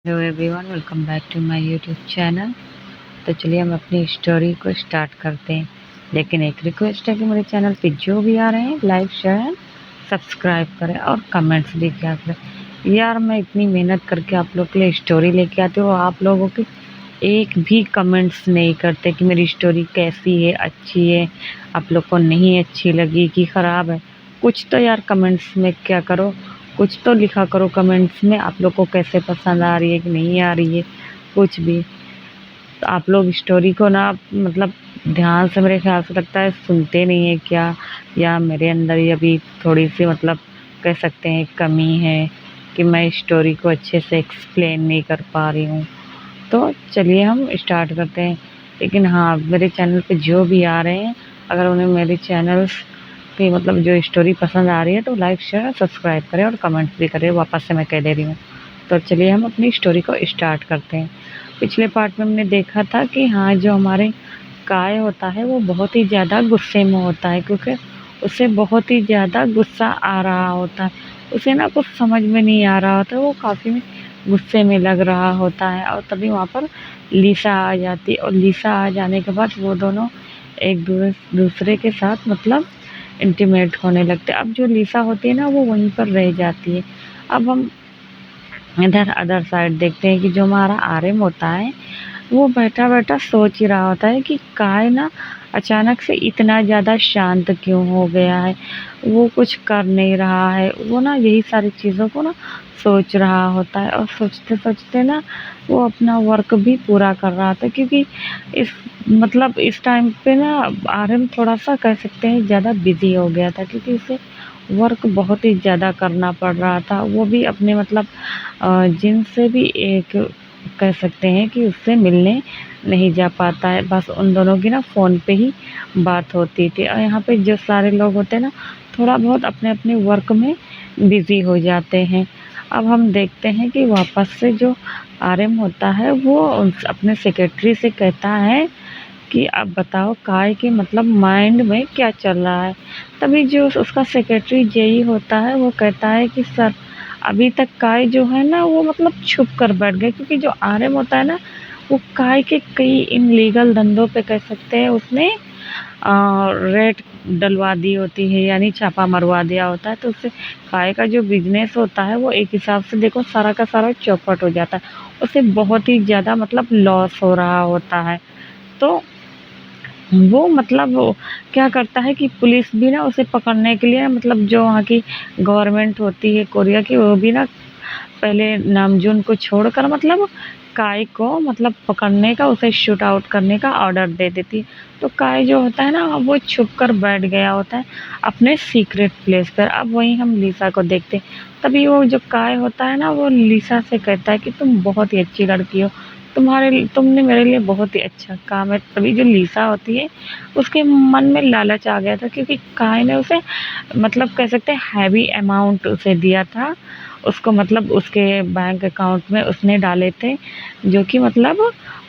Hello everyone, welcome back to my YouTube channel. तो चलिए हम अपनी स्टोरी को स्टार्ट करते हैं। लेकिन एक रिक्वेस्ट है कि मेरे चैनल पे जो भी आ रहे हैं लाइक शेयर सब्सक्राइब करें और कमेंट्स भी किया करें। यार मैं इतनी मेहनत करके आप लोग के लिए स्टोरी लेके आती हूँ, आप लोगों की एक भी कमेंट्स नहीं करते कि मेरी स्टोरी कैसी है, अच्छी है, आप लोग को नहीं अच्छी लगी कि ख़राब है। कुछ तो यार कमेंट्स में क्या करो, कुछ तो लिखा करो कमेंट्स में, आप लोग को कैसे पसंद आ रही है कि नहीं आ रही है, कुछ भी। तो आप लोग स्टोरी को ना मतलब ध्यान से, मेरे ख्याल से लगता है सुनते नहीं है क्या, या मेरे अंदर ही अभी थोड़ी सी मतलब कह सकते हैं कमी है कि मैं स्टोरी को अच्छे से एक्सप्लेन नहीं कर पा रही हूँ। तो चलिए हम स्टार्ट करते हैं। लेकिन हाँ, मेरे चैनल पे जो भी आ रहे हैं, अगर उन्हें मेरे चैनल्स की मतलब जो स्टोरी पसंद आ रही है तो लाइक शेयर सब्सक्राइब करें और कमेंट भी करें, वापस से मैं कह दे रही हूँ। तो चलिए हम अपनी स्टोरी को स्टार्ट करते हैं। पिछले पार्ट में हमने देखा था कि हाँ, जो हमारे काय होता है वो बहुत ही ज़्यादा गुस्से में होता है, क्योंकि उसे बहुत ही ज़्यादा गुस्सा आ रहा होता है। उसे ना कुछ समझ में नहीं आ रहा होता, वो काफ़ी गुस्से में लग रहा होता है। और तभी वहाँ पर लिसा आ जाती है, और लिसा आ जाने के बाद वो दोनों एक दूसरे के साथ मतलब इंटीमेट होने लगते हैं। अब जो लिसा होती है ना वो वहीं पर रह जाती है। अब हम इधर अदर साइड देखते हैं कि जो हमारा आर्यन होता है वो बैठा बैठा सोच ही रहा होता है कि काय ना अचानक से इतना ज़्यादा शांत क्यों हो गया है, वो कुछ कर नहीं रहा है। वो ना यही सारी चीज़ों को ना सोच रहा होता है, और सोचते सोचते ना वो अपना वर्क भी पूरा कर रहा था, क्योंकि इस मतलब इस टाइम पे ना आर्यन थोड़ा सा कह सकते हैं ज़्यादा बिजी हो गया था, क्योंकि उसे वर्क बहुत ही ज़्यादा करना पड़ रहा था। वो भी अपने मतलब जिनसे भी एक कह सकते हैं कि उससे मिलने नहीं जा पाता है, बस उन दोनों की ना फ़ोन पे ही बात होती थी। और यहाँ पे जो सारे लोग होते हैं ना, थोड़ा बहुत अपने अपने वर्क में बिज़ी हो जाते हैं। अब हम देखते हैं कि वापस से जो आर्यन होता है वो अपने सेक्रेटरी से कहता है कि अब बताओ काय के मतलब माइंड में क्या चल रहा है। तभी जो उसका सेक्रेटरी जेई होता है वो कहता है कि सर, अभी तक काय जो है ना वो मतलब छुप कर बैठ गए, क्योंकि जो आर्यन होता है ना वो काय के कई इनलीगल धंधों पे कह सकते हैं उसने रेड डलवा दी होती है, यानी छापा मरवा दिया होता है। तो उससे काय का जो बिजनेस होता है वो एक हिसाब से देखो सारा का सारा चौपट हो जाता है। उसे बहुत ही ज़्यादा मतलब लॉस हो रहा होता है। तो वो मतलब वो क्या करता है कि पुलिस भी ना उसे पकड़ने के लिए मतलब जो वहाँ की गवर्नमेंट होती है कोरिया की, वो भी ना पहले नामजून को छोड़कर मतलब काय को मतलब पकड़ने का, उसे शूट आउट करने का ऑर्डर दे देती है। तो काय जो होता है ना वो छुप कर बैठ गया होता है अपने सीक्रेट प्लेस पर। अब वहीं हम लिसा को देखते हैं। तभी वो जो काय होता है ना वो लिसा से कहता है कि तुम बहुत ही अच्छी लड़की हो, तुमने मेरे लिए बहुत ही अच्छा काम है। तभी जो लिसा होती है उसके मन में लालच आ गया था, क्योंकि काय ने उसे मतलब कह सकते हैं हैवी अमाउंट उसे दिया था। उसको मतलब उसके बैंक अकाउंट में उसने डाले थे, जो कि मतलब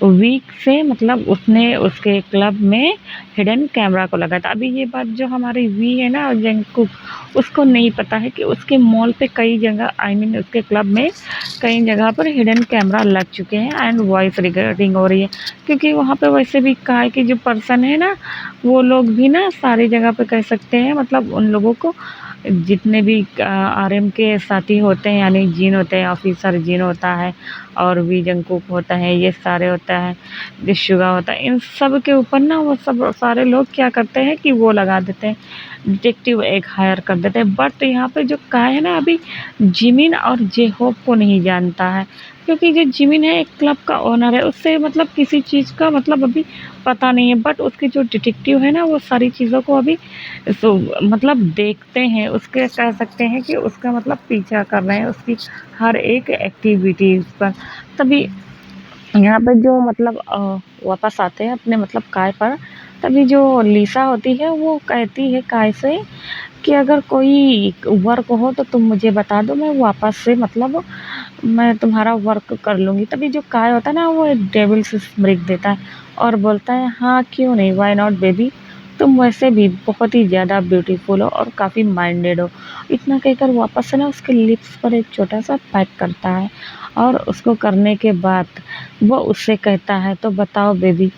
वीक से मतलब उसने उसके क्लब में हिडन कैमरा को लगा था। अभी ये बात जो हमारी वी है ना जंगकुक, उसको नहीं पता है कि उसके मॉल पे कई जगह आई मीन उसके क्लब में कई जगह पर हिडन कैमरा लग चुके हैं एंड वॉइस रिकॉर्डिंग हो रही है। क्योंकि वहाँ पे वैसे भी काय के जो पर्सन है ना वो लोग भी ना सारी जगह पे कह सकते हैं मतलब उन लोगों को जितने भी आरएम के साथी होते हैं, यानी जीन होते हैं, ऑफिसर जीन होता है और वी जंगकुक होता है, ये सारे होता है, दिशुगा होता है, इन सब के ऊपर ना वो सब सारे लोग क्या करते हैं कि वो लगा देते हैं, डिटेक्टिव एक हायर कर देते हैं। बट यहाँ पे जो काय है ना अभी जिमिन और जेहोप को नहीं जानता है, क्योंकि जो जिमिन है एक क्लब का ओनर है, उससे मतलब किसी चीज़ का मतलब अभी पता नहीं है। बट उसके जो डिटेक्टिव है ना वो सारी चीज़ों को अभी मतलब देखते हैं, उसके कह सकते हैं कि उसका मतलब पीछा कर रहे हैं उसकी हर एक एक्टिविटीज़ पर। तभी यहाँ पे जो मतलब वापस आते हैं अपने मतलब काय पर। तभी जो लिसा होती है वो कहती है काय से कि अगर कोई वर्क हो तो तुम मुझे बता दो, मैं वापस से मतलब मैं तुम्हारा वर्क कर लूँगी। तभी जो काय होता है ना वो एक डेविल से स्मृक देता है और बोलता है हाँ क्यों नहीं, व्हाई नॉट बेबी, तुम वैसे भी बहुत ही ज़्यादा ब्यूटीफुल हो और काफ़ी माइंडेड हो। इतना कहकर वापस से ना उसके लिप्स पर एक छोटा-सा पैक करता है और उसको करने के बाद वो उससे कहता है, "तो बताओ बेबी,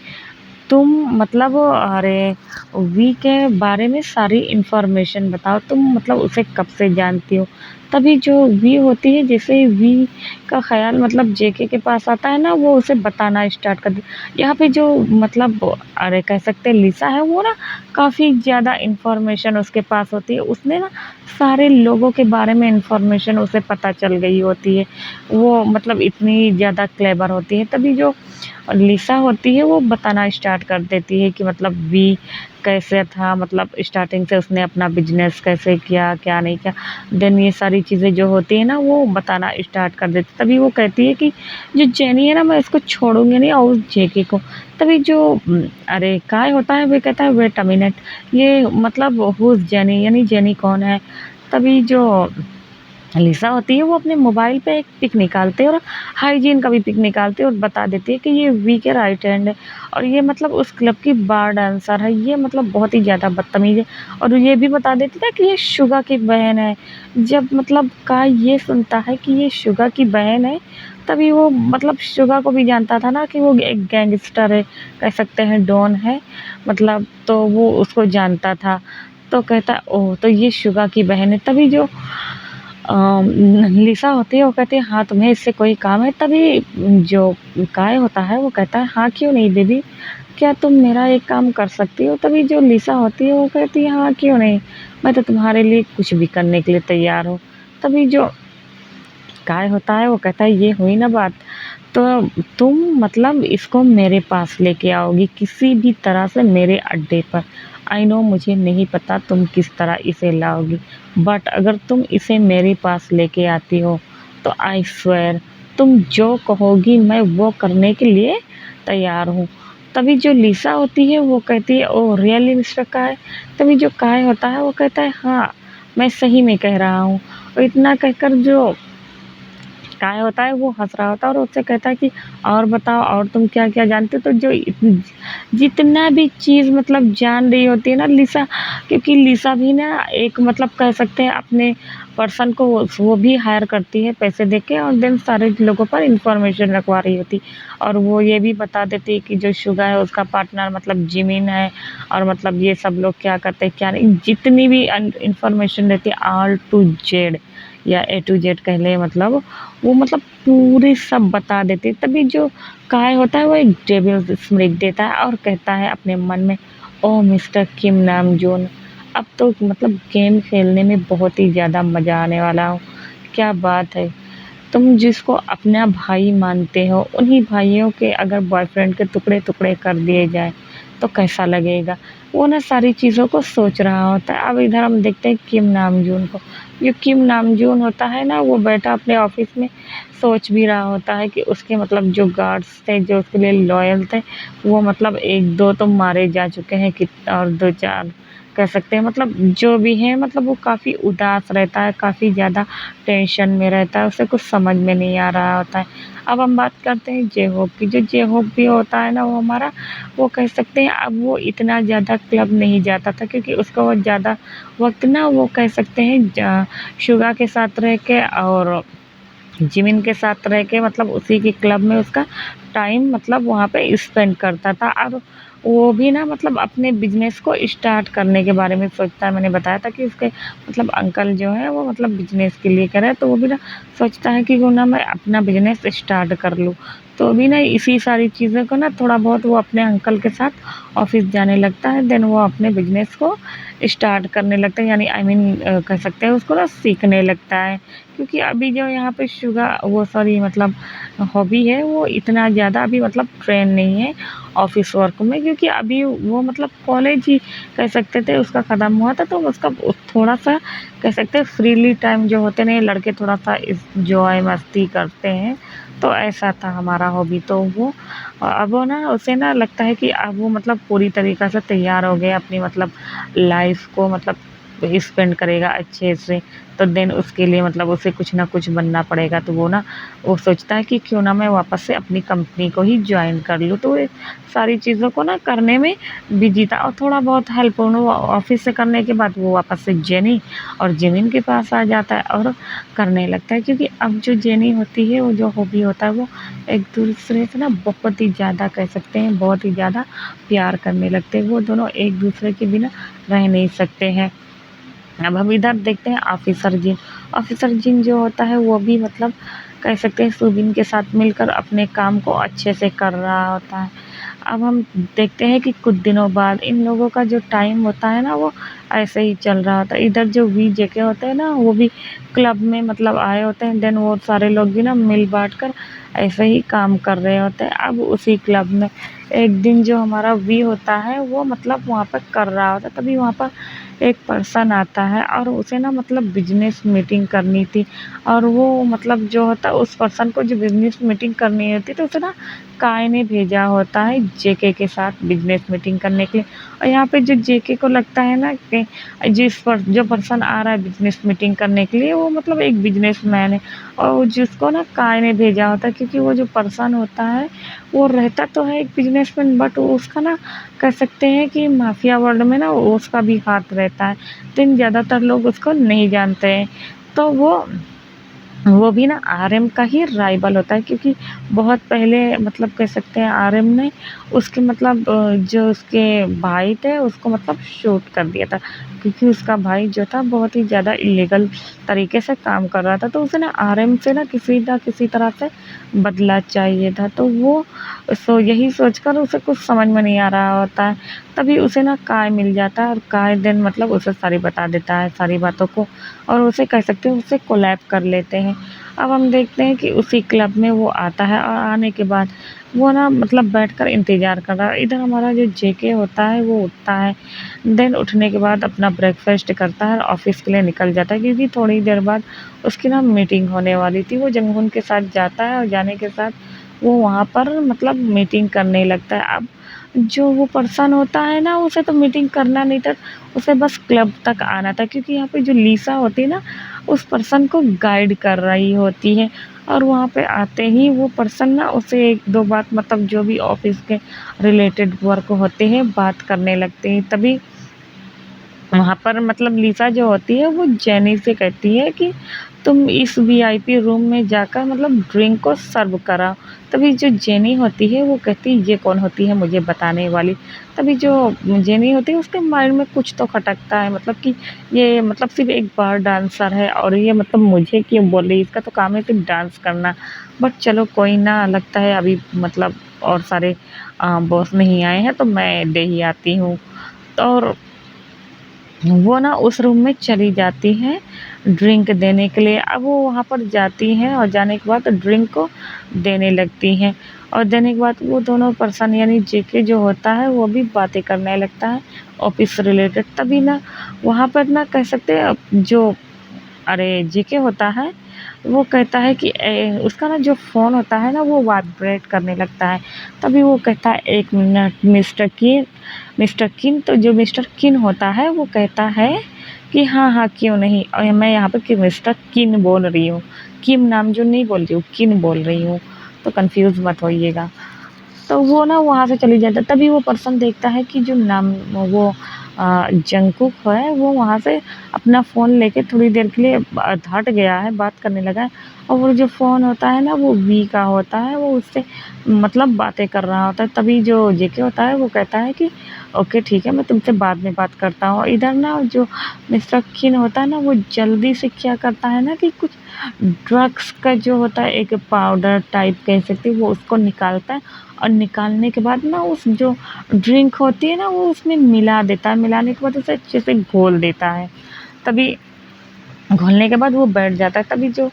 तुम मतलब अरे वी के बारे में सारी इन्फॉर्मेशन बताओ, तुम मतलब उसे कब से जानती हो?" तभी जो वी होती है, जैसे ही वी का ख़्याल मतलब जेके के पास आता है ना, वो उसे बताना स्टार्ट कर दे। यहाँ पे जो मतलब अरे कह सकते हैं लिसा है, वो ना काफ़ी ज़्यादा इन्फॉर्मेशन उसके पास होती है। उसने ना सारे लोगों के बारे में इन्फॉर्मेशन उसे पता चल गई होती है। वो मतलब इतनी ज़्यादा क्लेवर होती है। तभी जो लिसा होती है वो बताना स्टार्ट कर देती है कि मतलब वी कैसे था, मतलब स्टार्टिंग से उसने अपना बिजनेस कैसे किया, क्या नहीं किया। देन ये सारी चीज़ें जो होती है ना वो बताना स्टार्ट कर देती। तभी वो कहती है कि जो जेनी है ना, मैं इसको छोड़ूंगी नहीं और उस जेके को। तभी जो अरे काय होता है वो कहता है, वेट अ मिनट, ये मतलब हुज जेनी, यानी जेनी कौन है। तभी जो लिसा होती है वो अपने मोबाइल पे एक पिक निकालती है और हाइजीन का भी पिक निकालती है और बता देती है कि ये वी के राइट हैंड है और ये मतलब उस क्लब की बार डांसर है। ये मतलब बहुत ही ज़्यादा बदतमीज़ है और ये भी बता देती है कि ये शुगा की बहन है। जब मतलब काय ये सुनता है कि ये शुगा की बहन है, तभी वो मतलब शुगा को भी जानता था ना कि वो एक गैंगस्टर है, कह सकते हैं डॉन है मतलब, तो वो उसको जानता था। तो कहता है, ओह! तो ये शुगा की बहन है। तभी जो लिसा होती है वो कहती है, हाँ, तुम्हें इससे कोई काम है? तभी जो काय होता है वो कहता है, हाँ, क्यों नहीं बेबी, क्या तुम मेरा एक काम कर सकती हो? तभी जो लिसा होती है वो कहती है, हाँ, क्यों नहीं, मैं तो तुम्हारे लिए कुछ भी करने के लिए तैयार हूँ। तभी जो काय होता है वो कहता है, ये हुई ना बात, तो तुम मतलब इसको मेरे पास लेके आओगी किसी भी तरह से मेरे अड्डे पर। आई नो, मुझे नहीं पता तुम किस तरह इसे लाओगी, बट अगर तुम इसे मेरे पास लेके आती हो तो आई स्वेयर तुम जो कहोगी मैं वो करने के लिए तैयार हूँ। तभी जो लिसा होती है वो कहती है, ओह रियली मिस्टर काय। तभी जो काय होता है वो कहता है, हाँ, मैं सही में कह रहा हूँ। और इतना कहकर जो काय होता है वो हँस रहा होता है और उससे कहता है कि और बताओ, और तुम क्या-क्या जानते हो? तो जो जितना भी चीज़ मतलब जान रही होती है ना लिसा, क्योंकि लिसा भी ना एक मतलब कह सकते हैं अपने पर्सन को वो भी हायर करती है पैसे देके और देन सारे लोगों पर इन्फॉर्मेशन रखवा रही होती। और वो ये भी बता देती है कि जो शुगा है उसका पार्टनर मतलब जिमिन है और मतलब ये सब लोग क्या करते हैं, क्या नहीं, जितनी भी इन्फॉर्मेशन रहती है ऑल टू जेड या ए टू जेड कह लें, मतलब वो मतलब पूरी सब बता देती है। तभी जो काय होता है वो एक डेविल स्मृति देता है और कहता है अपने मन में, ओह मिस्टर किम नाम जून, अब तो मतलब गेम खेलने में बहुत ही ज़्यादा मज़ा आने वाला हो। क्या बात है, तुम जिसको अपना भाई मानते हो उन्हीं भाइयों के अगर बॉयफ्रेंड के टुकड़े टुकड़े कर दिए जाए तो कैसा लगेगा। वो ना सारी चीज़ों को सोच रहा होता है। अब इधर हम देखते हैं किम नामजून को। जो किम नामजून होता है ना, वो बैठा अपने ऑफिस में सोच भी रहा होता है कि उसके मतलब जो गार्ड्स थे जो उसके लिए लॉयल थे, वो मतलब एक दो तो मारे जा चुके हैं कि और दो चार कह सकते हैं मतलब जो भी है, मतलब वो काफ़ी उदास रहता है, काफ़ी ज़्यादा टेंशन में रहता है, उसे कुछ समझ में नहीं आ रहा होता है। अब हम बात करते हैं जे-होप की। जो जे-होप भी होता है ना वो हमारा, वो कह सकते हैं अब वो इतना ज़्यादा क्लब नहीं जाता था क्योंकि उसका वो ज़्यादा वक़्त ना वो कह सकते हैं शुगा के साथ रह के और जिमिन के साथ रह के मतलब उसी के क्लब में उसका टाइम मतलब वहाँ पे स्पेंड करता था। अब वो भी ना मतलब अपने बिज़नेस को स्टार्ट करने के बारे में सोचता है। मैंने बताया था कि उसके मतलब अंकल जो हैं वो मतलब बिज़नेस के लिए कर रहे हैं, तो वो भी ना सोचता है कि क्यों ना मैं अपना बिज़नेस स्टार्ट कर लूँ। तो अभी ना इसी सारी चीज़ों को ना थोड़ा बहुत वो अपने अंकल के साथ ऑफ़िस जाने लगता है, देन वो अपने बिज़नेस को स्टार्ट करने लगता है, यानी आई मीन कह सकते हैं उसको ना सीखने लगता है। क्योंकि अभी जो यहाँ पे वो सॉरी मतलब हॉबी है वो इतना ज़्यादा अभी मतलब ट्रेंड नहीं है ऑफिस वर्क में, क्योंकि अभी वो मतलब कॉलेज ही कह सकते थे उसका ख़त्म हुआ था, तो उसका थोड़ा सा कह सकते हैं फ्रीली टाइम जो होते हैं लड़के थोड़ा सा इंजॉय मस्ती करते हैं, तो ऐसा था हमारा हॉबी। तो वो अब वो ना उसे ना लगता है कि अब वो मतलब पूरी तरीक़ा से तैयार हो गए अपनी मतलब लाइफ को मतलब स्पेंड करेगा अच्छे से, तो देन उसके लिए मतलब उसे कुछ ना कुछ बनना पड़ेगा। तो वो ना वो सोचता है कि क्यों ना मैं वापस से अपनी कंपनी को ही जॉइन कर लूँ। तो ये सारी चीज़ों को ना करने में बिजी था और थोड़ा बहुत हेल्प वो ऑफिस से करने के बाद वो वापस से जेनी और जिमिन के पास आ जाता है और करने लगता है। क्योंकि अब जो जेनी होती है, वो जो हॉबी होता है, वो एक दूसरे से ना बहुत ही ज़्यादा कह सकते हैं, बहुत ही ज़्यादा प्यार करने लगते हैं। वो दोनों एक दूसरे के बिना रह नहीं सकते हैं। अब हम इधर देखते हैं ऑफिसर जिन। ऑफिसर जिन जो होता है वो भी मतलब कह सकते हैं सुबिन के साथ मिलकर अपने काम को अच्छे से कर रहा होता है। अब हम देखते हैं कि कुछ दिनों बाद इन लोगों का जो टाइम होता है ना, वो ऐसे ही चल रहा होता है। इधर जो वीजेके होते हैं ना, वो भी क्लब में मतलब आए होते हैं। देन वो सारे लोग भी ना मिल बांट कर ऐसे ही काम कर रहे होते हैं। अब उसी क्लब में एक दिन जो हमारा वी होता है, वो मतलब वहाँ पर कर रहा होता है। तभी वहाँ पर एक पर्सन आता है और उसे ना मतलब बिजनेस मीटिंग करनी थी। और वो मतलब जो होता है उस पर्सन को जो बिजनेस मीटिंग करनी होती है, तो उसे ना काय ने भेजा होता है जेके के साथ बिजनेस मीटिंग करने के लिए। और यहाँ पे जो जेके को लगता है ना कि जो पर्सन आ रहा है बिजनेस मीटिंग करने के लिए, वो मतलब एक बिजनेसमैन है और जिसको ना काय ने भेजा होता है। क्योंकि वो जो पर्सन होता है, वो रहता तो है एक बिजनेसमैन, बट उसका ना कह सकते हैं कि माफिया वर्ल्ड में ना उसका भी हाथ रहता है। लेकिन ज़्यादातर लोग उसको नहीं जानते हैं। तो वो भी ना आरएम का ही राइवल होता है। क्योंकि बहुत पहले मतलब कह सकते हैं आरएम ने उसके मतलब जो उसके भाई थे उसको मतलब शूट कर दिया था। क्योंकि उसका भाई जो था बहुत ही ज़्यादा इलीगल तरीके से काम कर रहा था। तो उसे ना आरएम से ना किसी तरह से बदला चाहिए था। तो वो यही सोचकर उसे कुछ समझ में नहीं आ रहा होता है। तभी उसे ना काय मिल जाता है और काय देन मतलब उसे सारी बता देता है सारी बातों को। और उसे कह सकते हैं उससे कोलैब कर लेते हैं। अब हम देखते हैं कि उसी क्लब में वो आता है और आने के बाद वो ना मतलब बैठकर इंतज़ार कर रहा है। इधर हमारा जो जेके होता है वो उठता है। देन उठने के बाद अपना ब्रेकफास्ट करता है और ऑफिस के लिए निकल जाता है। क्योंकि थोड़ी देर बाद उसकी ना मीटिंग होने वाली थी। वो जंगून के साथ जाता है और जाने के साथ वो वहाँ पर मतलब मीटिंग करने लगता है। अब जो वो पर्सन होता है ना, उसे तो मीटिंग करना नहीं था, उसे बस क्लब तक आना था। क्योंकि यहाँ पे जो लीसा होती है ना, उस पर्सन को गाइड कर रही होती है। और वहाँ पे आते ही वो पर्सन ना उसे एक दो बात मतलब जो भी ऑफिस के रिलेटेड वर्क होते हैं बात करने लगते हैं। तभी वहाँ पर मतलब लीसा जो होती है वो जेनी से कहती है कि तुम इस वीआईपी रूम में जाकर मतलब ड्रिंक को सर्व कराओ। तभी जो जेनी होती है वो कहती है ये कौन होती है मुझे बताने वाली। तभी जो जेनी होती है उसके माइंड में कुछ तो खटकता है, मतलब कि ये मतलब सिर्फ एक बार डांसर है और ये मतलब मुझे क्यों बोल रही है, इसका तो काम है सिर्फ डांस करना। बट चलो कोई ना, लगता है अभी मतलब और सारे बॉस नहीं आए हैं तो मैं दे ही आती हूँ। तो और वो ना उस रूम में चली जाती हैं ड्रिंक देने के लिए। अब वो वहाँ पर जाती हैं और जाने के बाद ड्रिंक को देने लगती हैं। और देने के बाद वो दोनों पर्सन यानी जेके जो होता है वो भी बातें करने लगता है ऑफिस रिलेटेड। तभी ना वहाँ पर ना कह सकते हैं जो अरे जेके होता है वो कहता है कि उसका ना जो फ़ोन होता है ना वो वाइब्रेट करने लगता है। तभी वो कहता है एक मिनट मिस्टर किन। तो जो मिस्टर किन होता है वो कहता है कि हाँ हाँ क्यों नहीं, और मैं यहाँ पे कि मिस्टर किन बोल रही हूँ, किम नाम जो नहीं बोल रही हूँ, किन बोल रही हूँ। तो कंफ्यूज मत होइएगा। तो वो ना वहाँ से चली जाता है। तभी वो पर्सन देखता है कि जो नाम वो जंगकुक है वो वहाँ से अपना फ़ोन लेके थोड़ी देर के लिए हट गया है, बात करने लगा है। और वो जो फ़ोन होता है ना वो वी का होता है, वो उससे मतलब बातें कर रहा होता है। तभी जो जेके होता है वो कहता है कि ओके ठीक है, मैं तुमसे बाद में बात करता हूँ। इधर ना जो मिस्टर किन होता है ना वो जल्दी से क्या करता है ना कि कुछ ड्रग्स का जो होता है एक पाउडर टाइप कह सकते हैं, वो उसको निकालता है। और निकालने के बाद ना उस जो ड्रिंक होती है ना वो उसमें मिला देता है। मिलाने के बाद उसे अच्छे से घोल देता है। तभी घोलने के बाद वो बैठ जाता है। तभी जो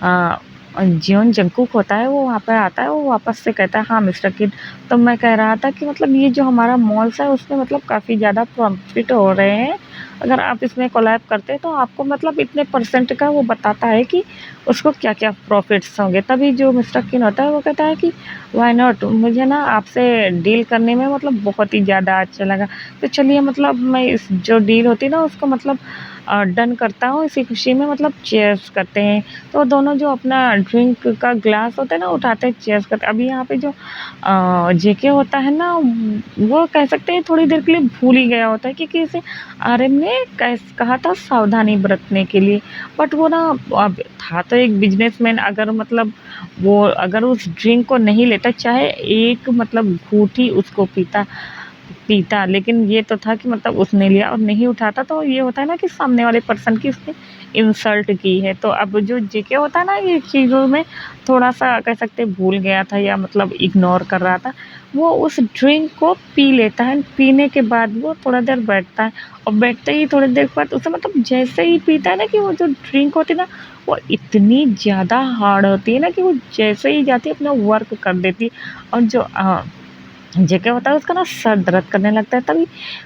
अ, जियोन जंगकुक होता है वो वहाँ पे आता है। वो वापस से कहता है हाँ मिस्टर किड, तो मैं कह रहा था कि मतलब ये जो हमारा मॉल्स है उसमें मतलब काफ़ी ज़्यादा प्रॉफिट हो रहे हैं। अगर आप इसमें कोलैब करते हैं तो आपको मतलब इतने परसेंट का वो बताता है कि उसको क्या-क्या प्रॉफिट्स होंगे। तभी जो मिस्टर किन होता है वो कहता है कि व्हाई नॉट, मुझे ना आपसे डील करने में मतलब बहुत ही ज़्यादा अच्छा लगा। तो चलिए मतलब मैं इस जो डील होती है ना उसको मतलब डन करता हूँ इसी खुशी में, मतलब चीयर्स करते हैं। तो दोनों जो अपना ड्रिंक का ग्लास होता है ना उठाते हैं, चीयर्स करते हैं। अभी यहाँ पे जो जेके होता है ना, वो कह सकते हैं थोड़ी देर के लिए भूल ही गया होता है, क्योंकि इसे आरएम ने कहा था सावधानी बरतने के लिए। बट वो ना अब था तो एक बिजनेसमैन, अगर मतलब वो अगर उस ड्रिंक को नहीं लेता, चाहे एक मतलब घूंट ही उसको पीता पीता, लेकिन ये तो था कि मतलब उसने लिया और नहीं उठाता, तो ये होता है ना कि सामने वाले पर्सन की उसने इंसल्ट की है। तो अब जो जेके होता है ना, ये चीज़ों में थोड़ा-सा कह सकते हैं भूल गया था या मतलब इग्नोर कर रहा था। वो उस ड्रिंक को पी लेता है, पीने के बाद वो थोड़ा देर बैठता है और बैठते ही थोड़ी देर बाद उसे मतलब जैसे ही पीता है ना, कि वो जो ड्रिंक होती है ना, वो इतनी ज़्यादा हार्ड होती है ना कि वो जैसे ही जाती है अपना वर्क कर देती है। और जो जेके होता है उसका ना सर दर्द करने लगता है। तभी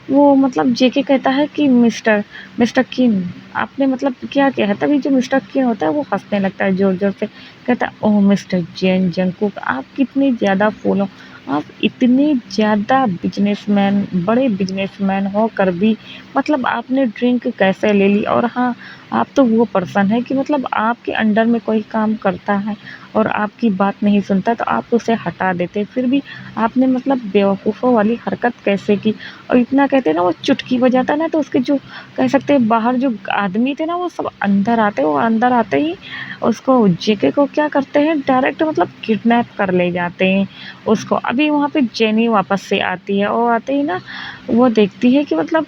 वो मतलब जेके कहता है कि मिस्टर मिस्टर किन, आपने मतलब क्या किया है? तभी जो मिस्टर किन होता है वो हंसने लगता है जोर जोर से, कहता है ओह मिस्टर जेन जंगकुक, आप कितने ज़्यादा फूल हो, आप इतने ज़्यादा बिजनेसमैन, बड़े बिजनेसमैन होकर भी मतलब आपने ड्रिंक कैसे ले ली। और हाँ, आप तो वो पर्सन है कि मतलब आपके अंडर में कोई काम करता है और आपकी बात नहीं सुनता तो आप उसे हटा देते, फिर भी आपने मतलब बेवकूफ़ों वाली हरकत कैसे की। और इतना कहते हैं ना, वो चुटकी बजाता ना, तो उसके जो कह सकते हैं बाहर जो आदमी थे ना, वो सब अंदर आते, वो अंदर आते ही उसको जेके को क्या करते हैं, डायरेक्ट मतलब किडनैप कर ले जाते हैं उसको। अभी वहाँ पे जेनी वापस से आती है और आते ही ना वो देखती है कि मतलब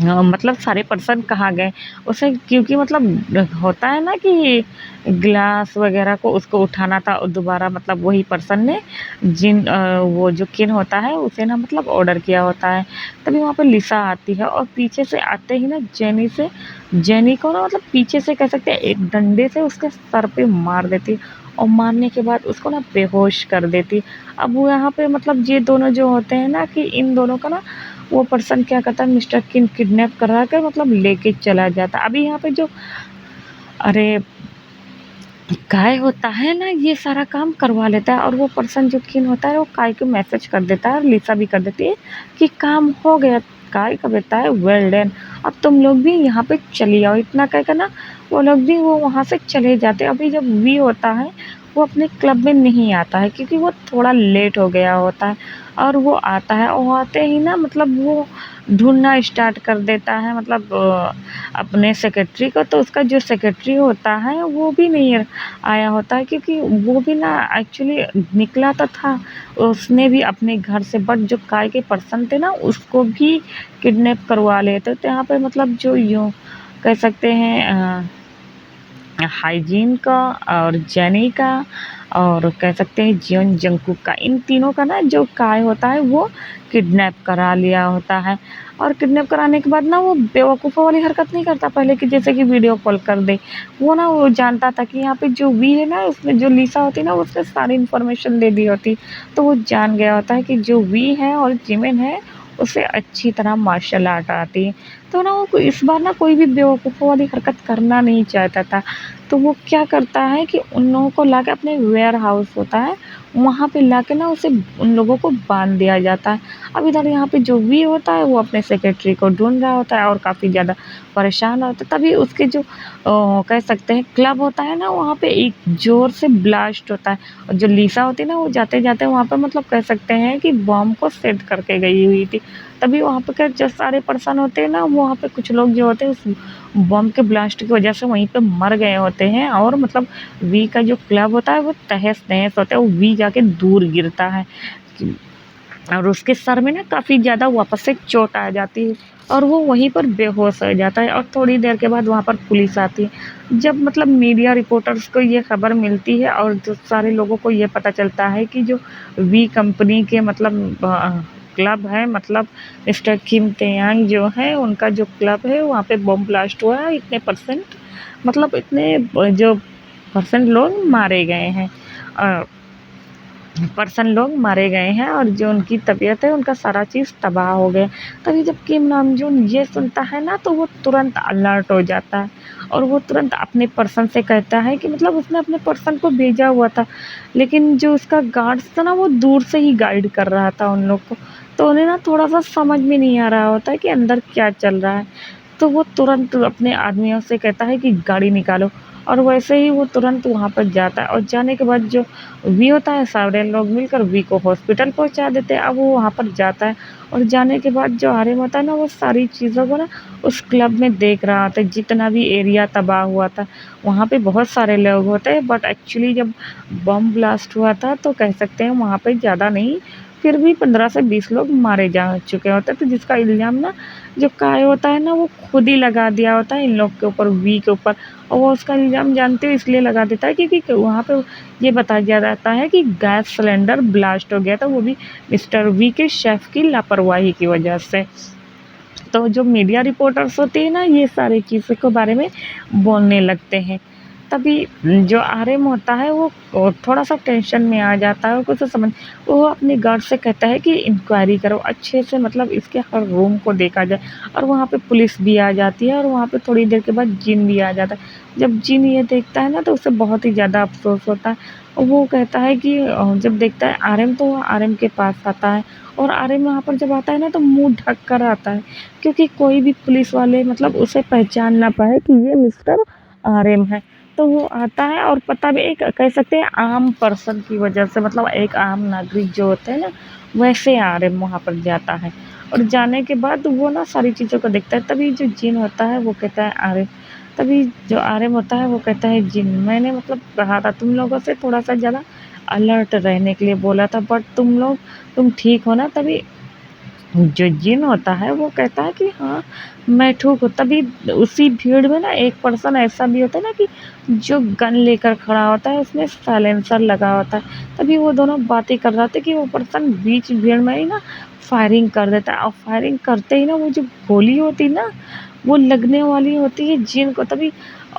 मतलब सारे पर्सन कहाँ गए? उसे क्योंकि मतलब होता है ना कि ग्लास वग़ैरह को उसको उठाना था, और दोबारा मतलब वही पर्सन ने वो जो किन होता है उसे ना मतलब ऑर्डर किया होता है। तभी वहाँ पे लिसा आती है और पीछे से आते ही ना जेनी को ना मतलब पीछे से कह सकते हैं एक डंडे से उसके सर पे मार देती है और मारने के बाद उसको ना बेहोश कर देती। अब वो यहाँ पे मतलब ये दोनों जो होते हैं ना, कि इन दोनों का ना वो पर्सन क्या करता है, मिस्टर किन किडनैप करा कर मतलब लेके चला जाता। अभी यहाँ पे जो अरे काय होता है ना, ये सारा काम करवा लेता है और वो पर्सन जो किन होता है वो काय को मैसेज कर देता है और लिसा भी कर देती है कि काम हो गया। काय का देता है वेल डन, अब तुम लोग भी यहाँ पे चली आओ। इतना कह कर ना वो लोग भी वो वहाँ से चले जाते हैं। अभी जब वी होता है वो अपने क्लब में नहीं आता है क्योंकि वो थोड़ा लेट हो गया होता है, और वो आता है और आते ही ना मतलब वो ढूंढना स्टार्ट कर देता है मतलब अपने सेक्रेटरी को। तो उसका जो सेक्रेटरी होता है वो भी नहीं आया होता है, क्योंकि वो भी ना एक्चुअली निकला तो था, उसने भी अपने घर से, बट जो काय के पर्सन थे ना उसको भी किडनैप करवा लेते। तो यहाँ पे मतलब जो यूँ कह सकते हैं हाइजीन का और जेनी का और कह सकते हैं जियोन जंगकुक का, इन तीनों का ना जो काय होता है वो किडनैप करा लिया होता है। और किडनैप कराने के बाद ना वो बेवकूफ़ों वाली हरकत नहीं करता पहले कि जैसे कि वीडियो कॉल कर दे। वो ना वो जानता था कि यहाँ पे जो वी है ना, उसमें जो लिसा होती है ना उसने सारी इन्फॉर्मेशन दे दी होती। तो वो जान गया होता है कि जो वी है और जिमिन है उसे अच्छी तरह मार्शल आर्ट आती है। तो ना वो इस बार ना कोई भी बेवकूफ़ों वाली हरकत करना नहीं चाहता था। तो वो क्या करता है कि उन लोगों को लाके अपने वेयर हाउस होता है वहाँ पे लाके ना उसे उन लोगों को बांध दिया जाता है। अब इधर यहाँ पे जो वी होता है वो अपने सेक्रेटरी को ढूंढ रहा होता है और काफ़ी ज़्यादा परेशान होता है। तभी उसके जो कह सकते हैं क्लब होता है ना, वहाँ पे एक ज़ोर से ब्लास्ट होता है और जो लिसा होती है ना वो जाते जाते वहाँ पे मतलब कह सकते हैं कि बॉम्ब को सेट करके गई हुई थी। तभी वहाँ पे क्या जो सारे पर्सन होते हैं ना, वहाँ पे कुछ लोग जो होते हैं उस बम के ब्लास्ट की वजह से वहीं पे मर गए होते हैं और मतलब वी का जो क्लब होता है वो तहस-नहस होता है, वो वी जाके दूर गिरता है और उसके सर में ना काफ़ी ज़्यादा वापस से चोट आ जाती है और वो वहीं पर बेहोश हो जाता है। और थोड़ी देर के बाद वहाँ पर पुलिस आती है। जब मतलब मीडिया रिपोर्टर्स को ये खबर मिलती है और जो सारे लोगों को ये पता चलता है कि जो वी कंपनी के मतलब क्लब है, मतलब मिस्टर किम तेयांग जो है उनका जो क्लब है वहाँ पे बम ब्लास्ट हुआ है, इतने परसेंट मतलब इतने जो परसेंट लोग मारे गए हैं, पर्सन लोग मारे गए हैं और जो उनकी तबीयत है उनका सारा चीज़ तबाह हो गया। तभी जब किम नामजून ये सुनता है ना तो वो तुरंत अलर्ट हो जाता है और वो तुरंत अपने पर्सन से कहता है कि मतलब उसने अपने पर्सन को भेजा हुआ था, लेकिन जो उसका गार्ड्स था ना वो दूर से ही गाइड कर रहा था उन लोग को। तो उन्हें ना थोड़ा-सा समझ में नहीं आ रहा होता है कि अंदर क्या चल रहा है। तो वो तुरंत अपने आदमियों से कहता है कि गाड़ी निकालो, और वैसे ही वो तुरंत वहाँ पर जाता है, और जाने के बाद जो वी होता है, सारे लोग मिलकर वी को हॉस्पिटल पहुँचा देते हैं। अब वो वहाँ पर जाता है, और जाने के बाद जो आर्यन होता है ना, वो सारी चीज़ों को ना उस क्लब में देख रहा होता है, जितना भी एरिया तबाह हुआ था। वहाँ पे बहुत सारे लोग होते हैं, बट एक्चुअली जब बम ब्लास्ट हुआ था तो कह सकते हैं वहाँ पे ज़्यादा नहीं, फिर भी 15 से 20 लोग मारे जा चुके होते हैं। तो जिसका इल्ज़ाम ना जो काय होता है ना, वो खुद ही लगा दिया होता है इन लोग के ऊपर, वी के ऊपर। और वो उसका इल्ज़ाम जानते हुए इसलिए लगा देता है क्योंकि वहाँ पे ये बताया जाता है कि गैस सिलेंडर ब्लास्ट हो गया था, वो भी मिस्टर वी के शेफ़ की लापरवाही की वजह से। तो जो मीडिया रिपोर्टर्स होते हैं ना, ये सारी चीज़ों के बारे में बोलने लगते हैं। तभी जो आरएम होता है वो थोड़ा-सा टेंशन में आ जाता है, और कुछ समझ वो अपने गार्ड से कहता है कि इंक्वायरी करो अच्छे से, मतलब इसके हर रूम को देखा जाए। और वहाँ पे पुलिस भी आ जाती है, और वहाँ पे थोड़ी देर के बाद जिन भी आ जाता है। जब जिन ये देखता है ना, तो उसे बहुत ही ज़्यादा अफ़सोस होता है। और वो कहता है कि जब देखता है आरएम, तो वो आरएम के पास आता है, और आरएम वहाँ पर जब आता है ना, तो मुँह ढक कर आता है, क्योंकि कोई भी पुलिस वाले मतलब उसे पहचान ना पाए कि ये मिस्टर आरएम है। तो वो आता है, और पता भी एक कह सकते हैं आम पर्सन की वजह से, मतलब एक आम नागरिक जो होते हैं ना, वैसे आरएम वहाँ पर जाता है। और जाने के बाद वो ना सारी चीज़ों को देखता है। तभी जो जिन होता है वो कहता है आरएम, तभी जो आरएम होता है वो कहता है जिन, मैंने मतलब कहा था तुम लोगों से थोड़ा-सा ज़्यादा अलर्ट रहने के लिए बोला था, बट तुम ठीक हो ना? तभी जो जिन होता है वो कहता है कि हाँ, मैं ठीक हूँ। तभी उसी भीड़ में ना एक पर्सन ऐसा भी होता है ना कि जो गन लेकर खड़ा होता है, उसमें साइलेंसर लगा होता है। तभी वो दोनों बातें कर रहे थे कि वो पर्सन बीच भीड़ में ही ना फायरिंग कर देता है, और फायरिंग करते ही ना वो जो गोली होती है ना, वो लगने वाली होती है जिन को। तभी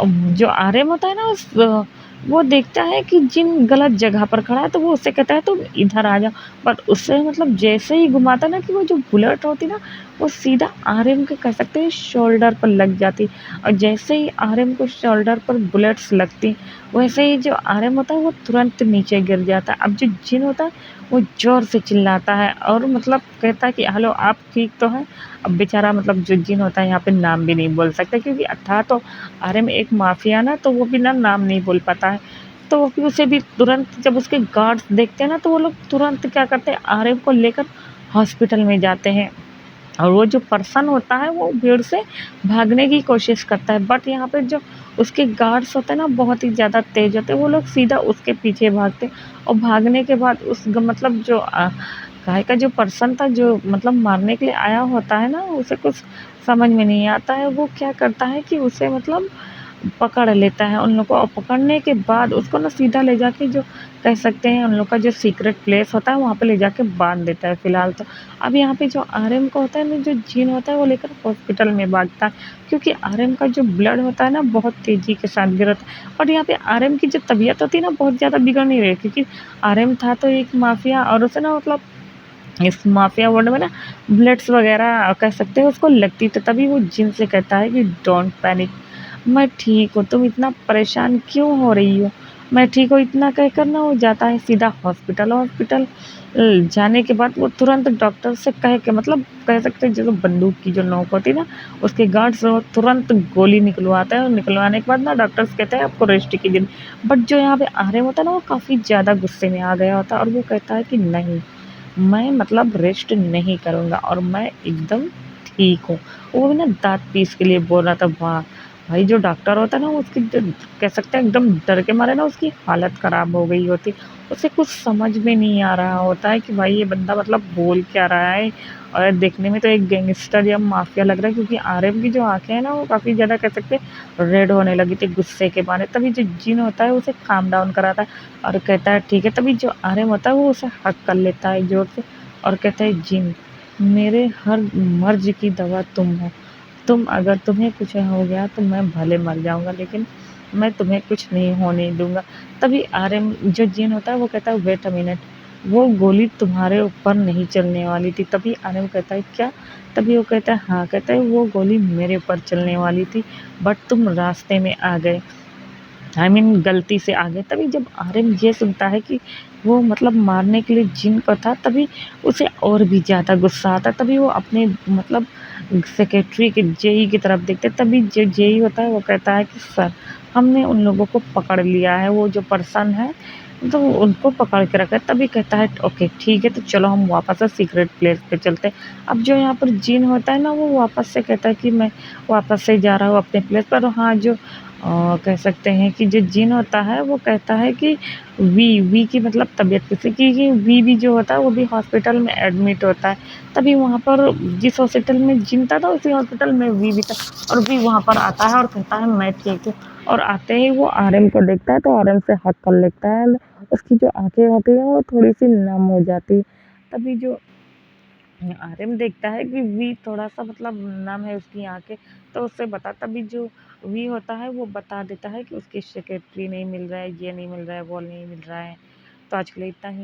जो आर्यन होता है ना, वो देखता है कि जिन गलत जगह पर खड़ा है, तो वो उससे कहता है तुम इधर आ जाओ। बट उससे मतलब जैसे ही घुमाता ना, कि वो जो बुलेट होती ना, वो सीधा आर्यन के कह सकते हैं शोल्डर पर लग जाती। और जैसे ही आर्यन को शोल्डर पर बुलेट्स लगती, वैसे ही जो आर्यन होता है वो तुरंत नीचे गिर जाता है। अब जो जिन होता है वो ज़ोर से चिल्लाता है, और मतलब कहता है कि हेलो, आप ठीक तो हैं? अब बेचारा मतलब जो जिन होता है यहाँ पे नाम भी नहीं बोल सकता, क्योंकि था तो आर्यन एक माफिया ना, तो वो भी ना नाम नहीं बोल पाता है। तो फिर उसे भी तुरंत जब उसके गार्ड्स देखते हैं ना, तो वो लोग तुरंत क्या करते हैं, आर्यन को लेकर हॉस्पिटल में जाते हैं। और वो जो पर्सन होता है वो भीड़ से भागने की कोशिश करता है, बट यहाँ पे जो उसके गार्ड्स होते हैं ना, बहुत ही ज़्यादा तेज़ होते हैं। वो लोग सीधा उसके पीछे भागते हैं, और भागने के बाद मतलब जो गाय का जो पर्सन था, जो मतलब मारने के लिए आया होता है ना, उसे कुछ समझ में नहीं आता है। वो क्या करता है कि उसे मतलब पकड़ लेता है उन लोग को, और पकड़ने के बाद उसको ना सीधा ले जाके जो कह सकते हैं उन लोग का जो सीक्रेट प्लेस होता है, वहाँ पे ले जाके बांध देता है फ़िलहाल तो। अब यहाँ पे जो आर्यन का होता है ना, जो जिन होता है वो लेकर हॉस्पिटल में भागता है, क्योंकि आर्यन का जो ब्लड होता है ना, बहुत तेज़ी के साथ गिरता है। और यहाँ पे आर्यन की जो तबीयत होती है ना, बहुत ज़्यादा बिगड़ नहीं रही, क्योंकि आर्यन था तो एक माफिया, और उसे ना मतलब इस माफिया वर्ल्ड में ना बुलेट्स वगैरह कह सकते हैं उसको लगती, तो तभी वो जिन से कहता है कि डोंट पैनिक, मैं ठीक हूँ, तुम इतना परेशान क्यों हो रही हो? मैं ठीक हूँ, इतना कहकर ना वो जाता है सीधा हॉस्पिटल। हॉस्पिटल जाने के बाद वो तुरंत डॉक्टर से कह के, मतलब कह सकते हैं जैसे बंदूक की जो नोक होती है ना, उसके गार्ड से वो तुरंत गोली निकलवाता है, और निकलवाने के बाद ना डॉक्टर्स कहते हैं आपको रेस्ट की दिन। बट जो यहाँ पे आर्यन होता है ना, वो काफ़ी ज़्यादा गुस्से में आ गया होता है, और वो कहता है कि नहीं, मैं मतलब रेस्ट नहीं करूँगा, और मैं एकदम ठीक हूँ। वो भी ना दाँत पीस के लिए बोल रहा था। वाह! भाई जो डॉक्टर होता है ना, उसकी जो कह सकते हैं एकदम डर के मारे ना उसकी हालत ख़राब हो गई होती। उसे कुछ समझ में नहीं आ रहा होता है कि भाई ये बंदा मतलब बोल क्या रहा है, और देखने में तो एक गैंगस्टर या माफ़िया लग रहा है, क्योंकि आर्यन की जो आँखें हैं ना, वो काफ़ी ज़्यादा कह सकते हैं रेड होने लगी थी गुस्से के मारे। तभी जो जिन होता है उसे काम डाउन कराता है, और कहता है ठीक है। तभी जो आर्यन होता है वो उसे हग कर लेता है ज़ोर से, और कहता है जिन, मेरे हर मर्ज़ की दवा तुम हो। अगर तुम्हें कुछ हो गया तो मैं भले मर जाऊँगा, लेकिन मैं तुम्हें कुछ नहीं होने दूँगा। तभी आर्यन जो जिन होता है वो कहता है वेट अ मिनट, वो गोली तुम्हारे ऊपर नहीं चलने वाली थी। तभी आर्यन कहता है क्या? तभी वो कहता है हाँ, कहता है वो गोली मेरे ऊपर चलने वाली थी, बट तुम रास्ते में आ गए, गलती से आ गए। तभी जब आर्यन ये सुनता है कि वो मतलब मारने के लिए जिन को था, तभी उसे और भी ज़्यादा गुस्सा आता है। तभी वो अपने मतलब सेक्रेटरी के जेई की तरफ देखते तभी जो जेई होता है वो कहता है कि सर हमने उन लोगों को पकड़ लिया है, वो जो पर्सन है तो उनको पकड़ के रखा है। तभी कहता है ओके ठीक है तो चलो हम वापस से सीक्रेट प्लेस पे चलते हैं। अब जो यहाँ पर जिन होता है ना वो वापस से कहता है कि मैं वापस से जा रहा हूँ अपने प्लेस पर। हाँ जो कह सकते हैं कि जो जिन होता है वो कहता है कि वी की मतलब तबीयत किसी की, कि वी जो होता है वो भी हॉस्पिटल में एडमिट होता है। तभी वहाँ पर जिस हॉस्पिटल में जिन था उसी हॉस्पिटल में वी भी था, और वी वहाँ पर आता है और कहता है मैं ठीक हूँ। और आते ही वो आरएम को देखता है तो आरएम से हक कर लेता है। उसकी जो आंखें होती हैं वो थोड़ी सी नम हो जाती है। तभी जो आर्यन देखता है कि वी थोड़ा-सा मतलब नम है उसकी आँखें, तो उससे बता तभी जो वी होता है वो बता देता है कि उसकी सेक्रेटरी नहीं मिल रहा है, ये नहीं मिल रहा है, वो नहीं मिल रहा है। तो आज के लिए इतना ही।